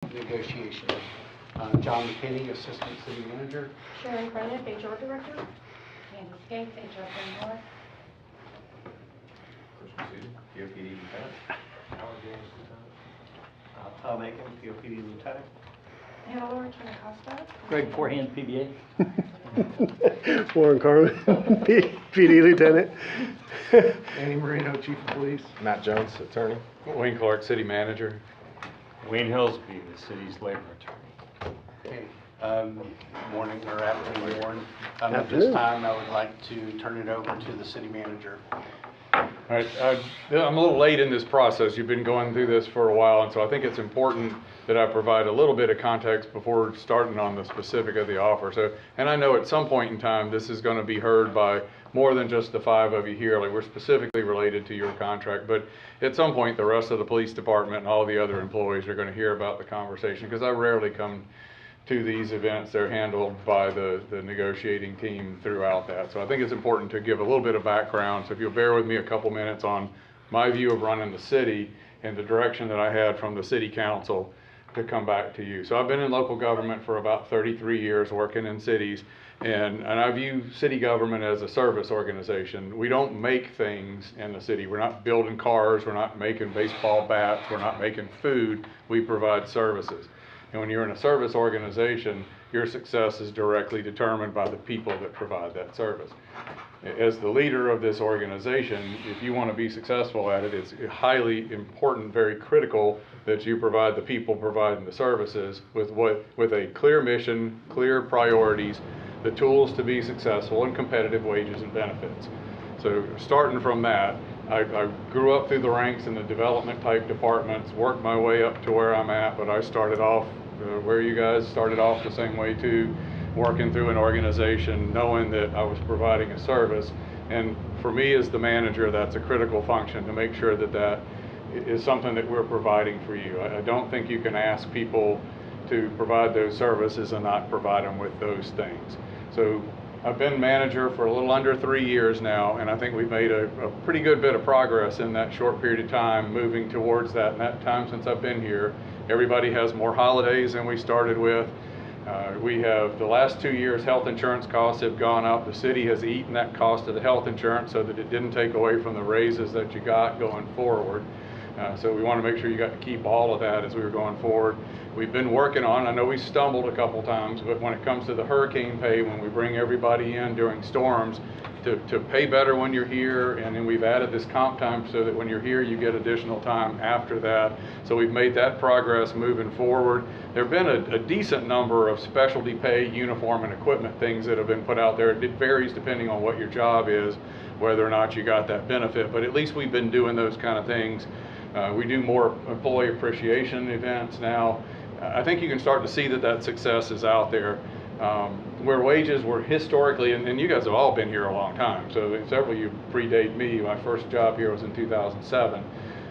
Negotiation. John McKinney, Assistant City Manager. Sharon Cronin, HR Director. Candace Gates, HR Coordinator. Chris Susan, POPD Lieutenant. Howard James, Lieutenant. Tom Aiken, POPD Lieutenant. Hannah Lawrence, Costa. Greg Forehand, PBA. Warren Carmen, PD Lieutenant. Andy Marino, Chief of Police. Matt Jones, Attorney. Wayne Clark, City Manager. Wayne Hillsby, the city's labor attorney. Okay. Morning or afternoon, Warren. At this Afternoon. time, I would like to turn it over to the city manager. All right, I'm a little late in this process. You've been going through this for a while, and so I think it's important that I provide a little bit of context before starting on the specific of the offer. So, and I know at some point in time, this is going to be heard by more than just the 5 of you here. Like, we're specifically related to your contract, but at some point, the rest of the police department and all the other employees are going to hear about the conversation, because I rarely come to these events. They're handled by the negotiating team throughout that. So I think it's important to give a little bit of background. So if you'll bear with me a couple minutes on my view of running the city and the direction that I had from the city council to come back to you. So I've been in local government for about 33 years working in cities, and I view city government as a service organization. We don't make things in the city. We're not building cars, we're not making baseball bats, we're not making food. We provide services. And when you're in a service organization, your success is directly determined by the people that provide that service. As the leader of this organization, if you want to be successful at it, it's highly important, very critical that you provide the people providing the services with a clear mission, clear priorities, the tools to be successful, and competitive wages and benefits. So starting from that, I grew up through the ranks in the development type departments, worked my way up to where I'm at, but I started off where you guys started off the same way too, working through an organization, knowing that I was providing a service. And for me as the manager, that's a critical function to make sure that that is something that we're providing for you. I don't think you can ask people to provide those services and not provide them with those things. So I've been manager for a little under 3 years now, and I think we've made a pretty good bit of progress in that short period of time moving towards that. And that time since I've been here, everybody has more holidays than we started with. We have, the last 2 years, health insurance costs have gone up. The city has eaten that cost of the health insurance so that it didn't take away from the raises that you got going forward. So we want to make sure you got to keep all of that as we were going forward. We've been working on, I know we stumbled a couple times, but when it comes to the hurricane pay, when we bring everybody in during storms, to pay better when you're here, and then we've added this comp time so that when you're here you get additional time after that. So we've made that progress moving forward. There have been a decent number of specialty pay, uniform, and equipment things that have been put out there. It varies depending on what your job is, whether or not you got that benefit, but at least we've been doing those kind of things. We do more employee appreciation events now. I think you can start to see that that success is out there. Where wages were historically, and you guys have all been here a long time, so several of you predate me. My first job here was in 2007.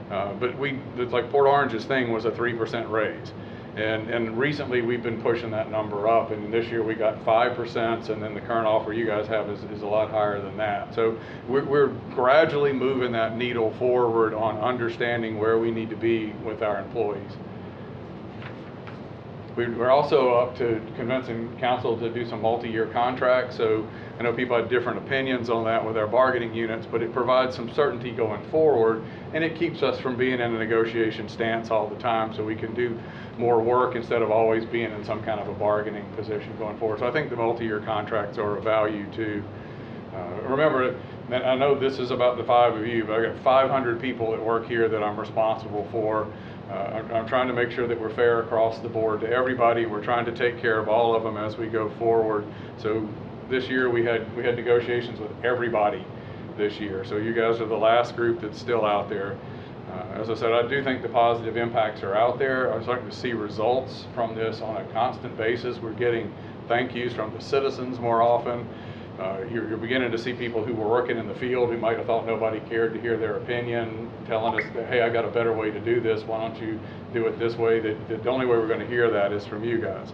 But it's like Port Orange's thing was a 3% raise. And recently we've been pushing that number up, and this year we got 5%, and then the current offer you guys have is a lot higher than that. So we're gradually moving that needle forward on understanding where we need to be with our employees. We're also up to convincing council to do some multi-year contracts. So I know people have different opinions on that with our bargaining units, but it provides some certainty going forward, and it keeps us from being in a negotiation stance all the time, so we can do more work instead of always being in some kind of a bargaining position going forward. So I think the multi-year contracts are of value too. Remember, I know this is about the 5 of you, but I've got 500 people that work here that I'm responsible for. I'm trying to make sure that we're fair across the board to everybody. We're trying to take care of all of them as we go forward. So this year we had negotiations with everybody this year. So you guys are the last group that's still out there. As I said, I do think the positive impacts are out there. I'm starting to see results from this on a constant basis. We're getting thank yous from the citizens more often. You're beginning to see people who were working in the field who might have thought nobody cared to hear their opinion, telling us that, hey, I got a better way to do this. Why don't you do it this way? The only way we're going to hear that is from you guys.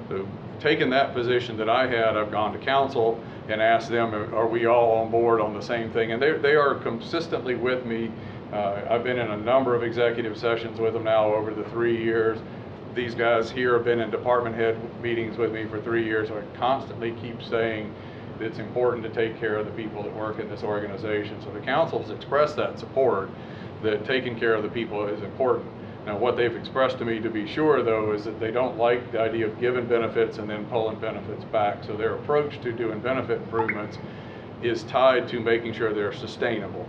So taking that position that I had, I've gone to council and asked them, are we all on board on the same thing? And they are consistently with me. I've been in a number of executive sessions with them now over the 3 years. these guys here have been in department head meetings with me for 3 years, so I constantly keep saying that it's important to take care of the people that work in this organization. So the council's expressed that support, that taking care of the people is important. Now, what they've expressed to me, to be sure, though, is that they don't like the idea of giving benefits and then pulling benefits back. So their approach to doing benefit improvements is tied to making sure they're sustainable.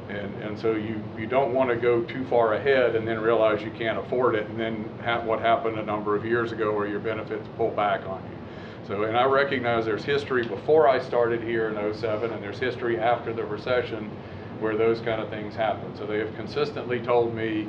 And so you don't want to go too far ahead and then realize you can't afford it, and then what happened a number of years ago where your benefits pull back on you. So, and I recognize there's history before I started here in '07, and there's history after the recession where those kind of things happen. So they have consistently told me,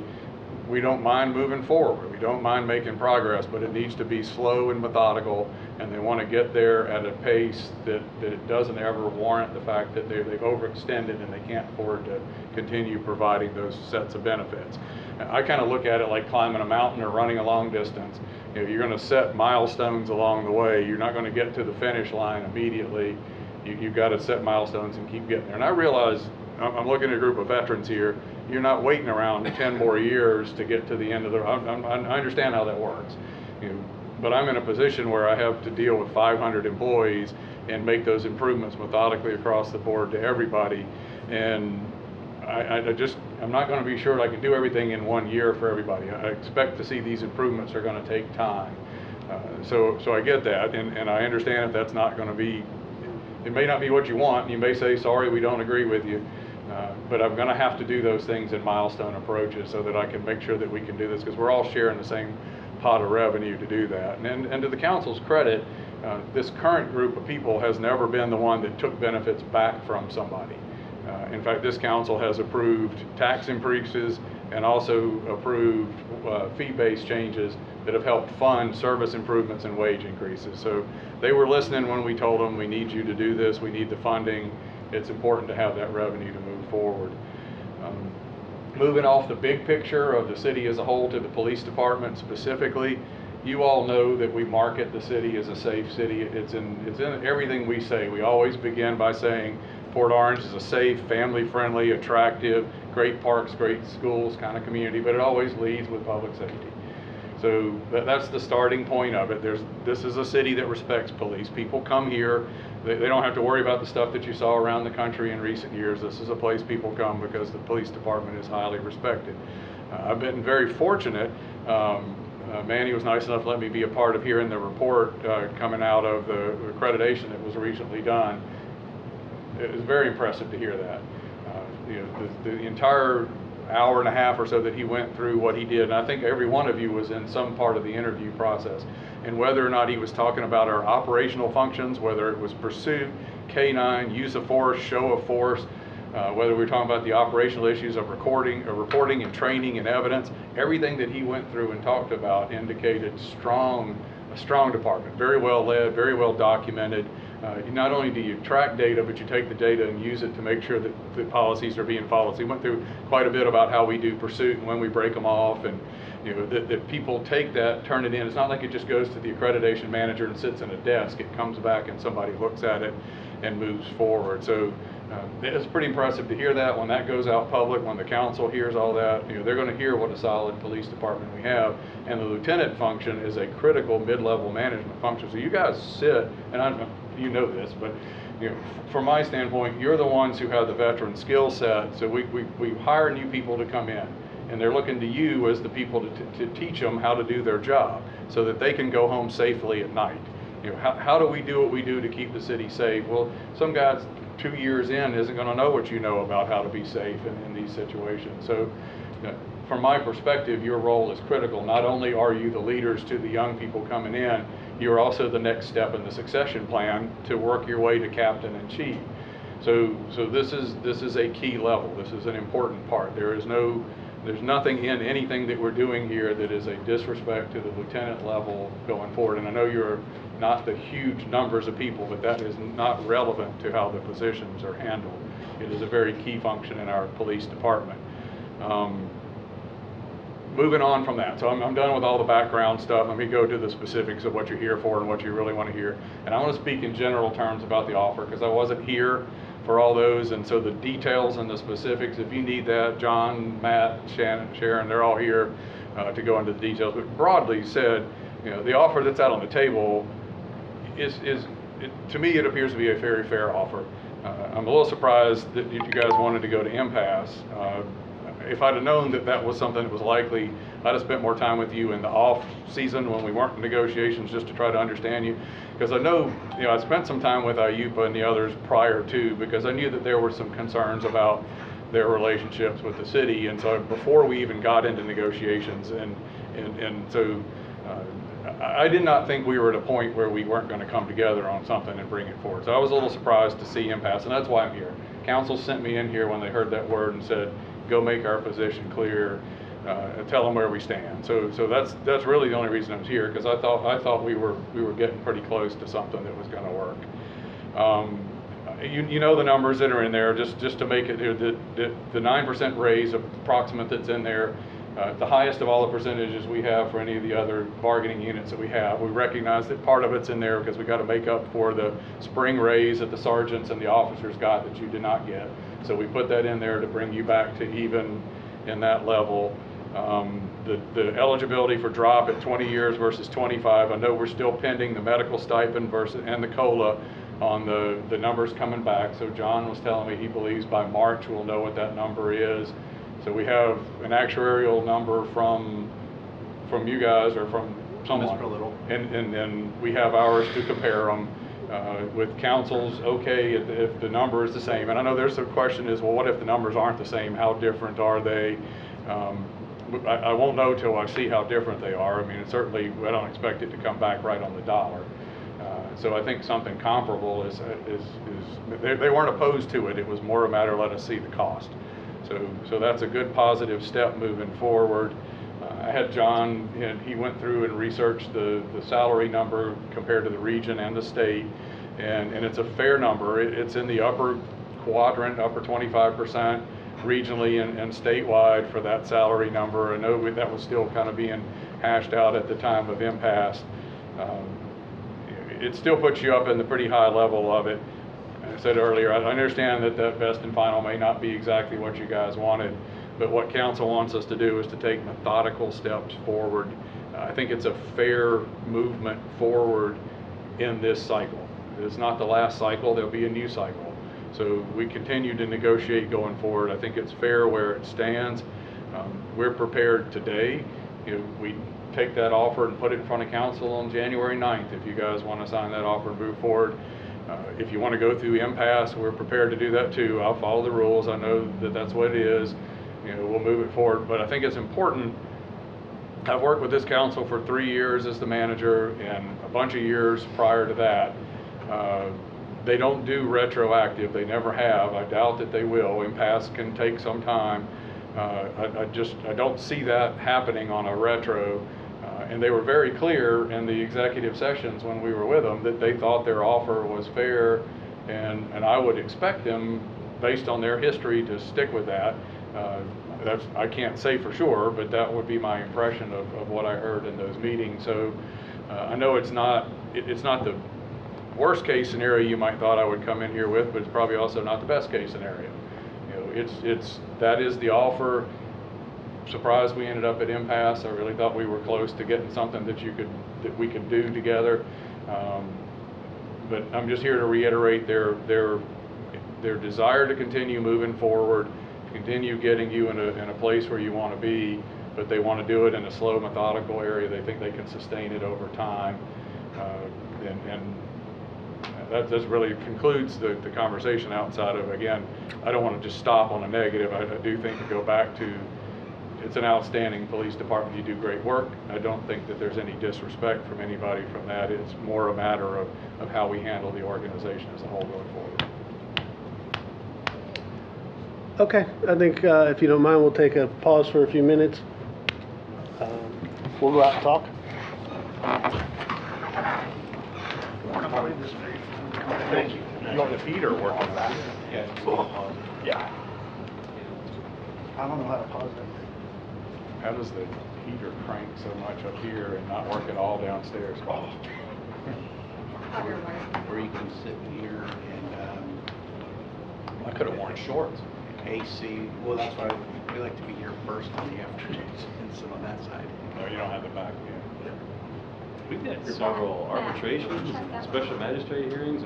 we don't mind moving forward, we don't mind making progress, but it needs to be slow and methodical, and they want to get there at a pace that it doesn't ever warrant the fact that they've overextended and they can't afford to continue providing those sets of benefits. I kind of look at it like climbing a mountain or running a long distance. You know, you're going to set milestones along the way. You're not going to get to the finish line immediately. You've got to set milestones and keep getting there. And I realize, I'm looking at a group of veterans here, you're not waiting around 10 more years to get to the end of the, I understand how that works. You know, but I'm in a position where I have to deal with 500 employees and make those improvements methodically across the board to everybody. And I'm not going to be sure I can do everything in 1 year for everybody. I expect to see these improvements are going to take time. So I get that, and I understand if that's not going to be, it may not be what you want, and you may say, sorry, we don't agree with you. But I'm going to have to do those things in milestone approaches so that I can make sure that we can do this, because we're all sharing the same pot of revenue to do that. And to the council's credit, this current group of people has never been the one that took benefits back from somebody. In fact, this council has approved tax increases and also approved fee-based changes that have helped fund service improvements and wage increases. So they were listening when we told them, we need you to do this, we need the funding. It's important to have that revenue to move forward. Moving off the big picture of the city as a whole to the police department specifically, you all know that we market the city as a safe city. It's in everything we say. We always begin by saying Port Orange is a safe, family-friendly, attractive, great parks, great schools kind of community, but it always leads with public safety. So that's the starting point of it. This is a city that respects police. People come here. They don't have to worry about the stuff that you saw around the country in recent years. This is a place people come because the police department is highly respected. I've been very fortunate. Manny was nice enough to let me be a part of hearing the report coming out of the accreditation that was recently done. It was very impressive to hear that. You know, the entire hour and a half or so that he went through what he did, and I think every one of you was in some part of the interview process, and whether or not he was talking about our operational functions, whether it was pursuit, K9, use of force, show of force, whether we were talking about the operational issues of reporting and training and evidence, everything that he went through and talked about indicated a strong department, very well led, very well documented. Not only do you track data, but you take the data and use it to make sure that the policies are being followed. So he went through quite a bit about how we do pursuit and when we break them off, and you know that people take that, turn it in. It's not like it just goes to the accreditation manager and sits in a desk. It comes back and somebody looks at it and moves forward. So it's pretty impressive to hear that. When that goes out public, when the council hears all that, you know, they're going to hear what a solid police department we have. And the lieutenant function is a critical mid-level management function. So you guys sit, and I don't know, you know this, but you know, from my standpoint, you're the ones who have the veteran skill set. So we hire new people to come in, and they're looking to you as the people to teach them how to do their job so that they can go home safely at night. You know, how do we do what we do to keep the city safe? Well, some guys 2 years in isn't going to know what you know about how to be safe in these situations. So from my perspective, your role is critical. Not only are you the leaders to the young people coming in, you're also the next step in the succession plan to work your way to captain and chief. So this is a key level. This is an important part. There's nothing in anything that we're doing here that is a disrespect to the lieutenant level going forward. And I know you're not the huge numbers of people, but that is not relevant to how the positions are handled. It is a very key function in our police department. Moving on from that, so I'm done with all the background stuff. Let me go to the specifics of what you're here for and what you really want to hear. And I want to speak in general terms about the offer because I wasn't here for all those, and so the details and the specifics, if you need that, John, Matt, Sharon, they're all here. to go into the details, but broadly said, you know, the offer that's out on the table to me, it appears to be a very fair offer. I'm a little surprised that you guys wanted to go to impasse. If I'd have known that that was something that was likely, I'd have spent more time with you in the off season when we weren't in negotiations, just to try to understand you. Because I know, you know, I spent some time with IUPA and the others prior to, because I knew that there were some concerns about their relationships with the city. And so before we even got into negotiations, and so I did not think we were at a point where we weren't going to come together on something and bring it forward. So I was a little surprised to see impasse, and that's why I'm here. Council sent me in here when they heard that word and said, go make our position clear, tell them where we stand. So that's really the only reason I was here, because I thought we were getting pretty close to something that was going to work. You know the numbers that are in there, just to make it, the 9% raise approximate that's in there, the highest of all the percentages we have for any of the other bargaining units that we have. We recognize that part of it's in there because we got to make up for the spring raise that the sergeants and the officers got that you did not get. So we put that in there to bring you back to even in that level. The eligibility for drop at 20 years versus 25, I know we're still pending the medical stipend and the COLA on the numbers coming back. So John was telling me he believes by March we'll know what that number is. So we have an actuarial number from you guys or from someone, and we have ours to compare them with council's. Okay, if the number is the same, and I know there's some question is, well, what if the numbers aren't the same? How different are they? I won't know till I see how different they are. I mean, certainly I don't expect it to come back right on the dollar. So I think something comparable is they weren't opposed to it. It was more a matter of let us see the cost. So that's a good positive step moving forward. I had John, and he went through and researched the salary number compared to the region and the state, and it's a fair number. It's in the upper quadrant, upper 25% regionally and statewide for that salary number. I know that was still kind of being hashed out at the time of impasse. It still puts you up in the pretty high level of it. I said earlier, I understand that best and final may not be exactly what you guys wanted, but what council wants us to do is to take methodical steps forward. I think it's a fair movement forward in this cycle. It's not the last cycle, there'll be a new cycle. So we continue to negotiate going forward. I think it's fair where it stands. We're prepared today. We take that offer and put it in front of council on January 9th if you guys want to sign that offer and move forward. If you want to go through impasse, we're prepared to do that too. I'll follow the rules. I know that that's what it is. We'll move it forward. But I think it's important. I've worked with this council for 3 years as the manager and a bunch of years prior to that. They don't do retroactive. They never have. I doubt that they will. Impasse can take some time. I don't see that happening on a retro. And they were very clear in the executive sessions when we were with them that they thought their offer was fair, and I would expect them, based on their history, to stick with that. I can't say for sure, but that would be my impression of what I heard in those meetings. So I know it's not the worst case scenario you might thought I would come in here with, but it's probably also not the best case scenario. That is the offer. Surprised we ended up at impasse. I really thought we were close to getting something that we could do together. But I'm just here to reiterate their desire to continue moving forward, continue getting you in a place where you want to be, but they want to do it in a slow, methodical area. They think they can sustain it over time, and that just really concludes the conversation. Outside of, again, I don't want to just stop on a negative. I do think to go back to, it's an outstanding police department. You do great work. I don't think that there's any disrespect from anybody from that. It's more a matter of how we handle the organization as a whole going forward. Okay, I think if you don't mind, we'll take a pause for a few minutes. We'll go out and talk. Thank you. You want the feet or working back? Yeah. I don't know how to pause that. How does the heater crank so much up here and not work at all downstairs? Otherwise. Where you can sit here and I could have worn shorts. AC. Well, that's why we like to be here first on the afternoon and sit on that side. No, you don't have the back, yeah. We've had several arbitrations, special magistrate hearings,